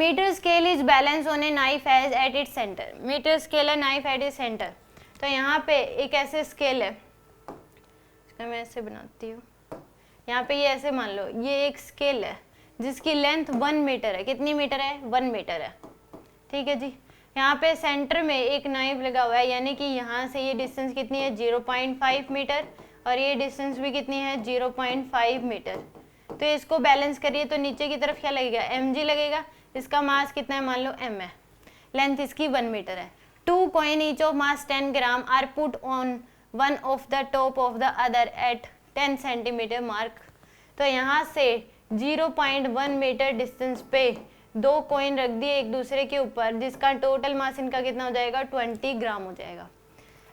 Metre scale is balance on a knife edge at its centre. Metre scale है knife at its centre. तो यहाँ पे एक ऐसे स्केल है, इसका मैं ऐसे बनाती हूँ, यहाँ पे ये ऐसे मान लो ये एक स्केल है जिसकी लेंथ 1 मीटर है। कितनी मीटर है? 1 मीटर है। ठीक है जी। यहाँ पे सेंटर में एक नाइफ लगा हुआ है, यानी कि यहाँ से ये डिस्टेंस कितनी है? 0.5 मीटर, और ये डिस्टेंस भी कितनी है? 0.5 मीटर। तो इसको बैलेंस करिए तो नीचे की तरफ क्या लगेगा? mg लगेगा। इसका मास कितना है? मान लो m है। लेंथ इसकी 1 मीटर है। 2 coin each of mass 10 gram are put on one of the top of the other at 10 centimetre mark. तो यहाँ से 0.1 मीटर डिस्टेंस पे 2 कॉइन रख दिए एक दूसरे के ऊपर, जिसका टोटल मास इनका कितना हो जाएगा? 20 ग्राम हो जाएगा।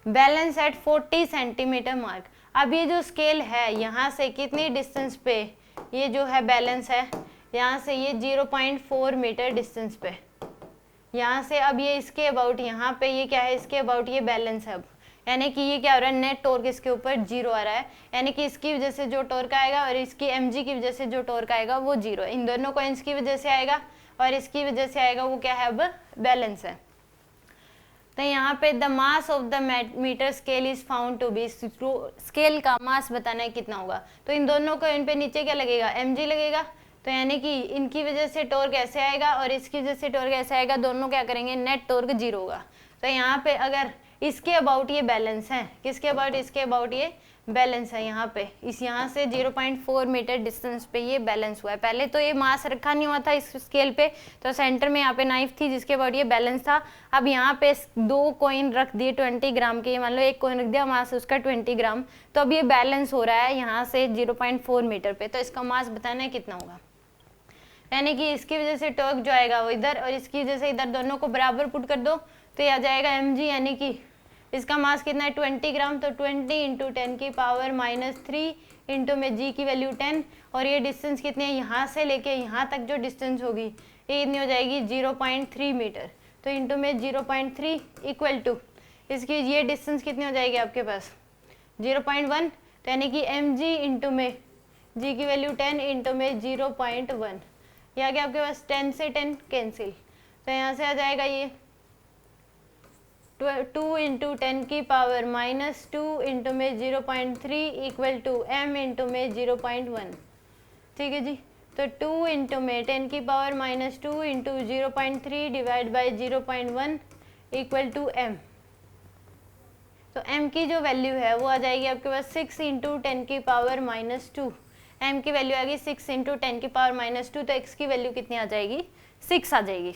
Balance at 40 centimetre mark. अब ये जो स्केल है यहाँ से कितनी डिस्टेंस पे ये जो है बैलेंस है? यहाँ से ये 0.4 मीटर डिस्टेंस पे, यहाँ से अब ये इसके अबाउट, यहाँ पे ये क्या है? इसके अबाउट ये बैलेंस है। अब यानी कि ये क्या हो रहा है? नेट टॉर्क इसके ऊपर 0 आ रहा है, यानी कि इसकी वजह से जो टॉर्क आएगा और इसकी mg की वजह से जो टॉर्क आएगा वो 0 है। इन दोनों कॉइंस की वजह से आएगा और इसकी वजह से आएगा, वो क्या है? अब बैलेंस है। तो यहाँ पे the mass of the metre scale is found to be, scale का मास बताना है कितना होगा। तो इन दोनों को इन पे नीचे क्या लगेगा? mg लगेगा। तो यानी कि इनकी वजह से टॉर्क ऐसे आएगा और इसकी वजह से टॉर्क ऐसे आएगा, दोनों क्या करेंगे? नेट टॉर्क 0 होगा। तो यहाँ पे अगर इसके अबाउट ये बैलेंस है, किसके अबाउट? इसके अबाउट ये बैलेंस है। यहाँ पे इस यहाँ से 0.4 मीटर डिस्टेंस पे ये बैलेंस हुआ है। पहले तो ये मास रखा नहीं हुआ था इस स्केल पे, तो सेंटर में यहाँ पे नाइफ थी जिसके अबाउट ये बैलेंस था। अब यहाँ पे 2 कॉइन रख दिए 20 ग्राम के, मान लो एक कॉइन रख दिया, मास उसका 20 ग्राम, तो अब ये बैलेंस हो रहा है यहाँ से 0.4 मीटर पे। तो इसका मास बताना है कितना होगा, यानी कि इसकी वजह से टॉर्क जो आएगा वो इधर और इसकी वजह से इधर, दोनों को बराबर पुट कर दो तो ये आ जाएगा mg, यानी कि इसका मास कितना है? 20 ग्राम। तो 20 इंटू 10 की पावर -3 इंटू में g की वैल्यू 10, और ये डिस्टेंस कितनी है? यहाँ से लेके यहाँ तक जो डिस्टेंस होगी ये इतनी हो जाएगी 0.3 मीटर। तो इंटू में 0.3 इक्वल टू इसकी ये डिस्टेंस कितनी हो जाएगी आपके पास? 0.1। तो यानी कि mg इंटू में g की वैल्यू 10 इंटू में 0.1, ये आ गया आपके पास 10 से 10 कैंसिल। तो यहाँ से आ जाएगा ये 2 इंटू 10 की पावर -2 इंटू में 0.3 इक्वल टू m इंटू में 0.1। ठीक है जी। तो 2 इंटू में 10 की power -2 into 0.3 divide by 0.1 equal to m। तो m की जो वैल्यू है वो आ जाएगी आपके पास 6 इंटू 10 की पावर -2। m की वैल्यू आ गई 6 इंटू 10 की पावर -2, तो x की वैल्यू कितनी आ जाएगी? 6 आ जाएगी।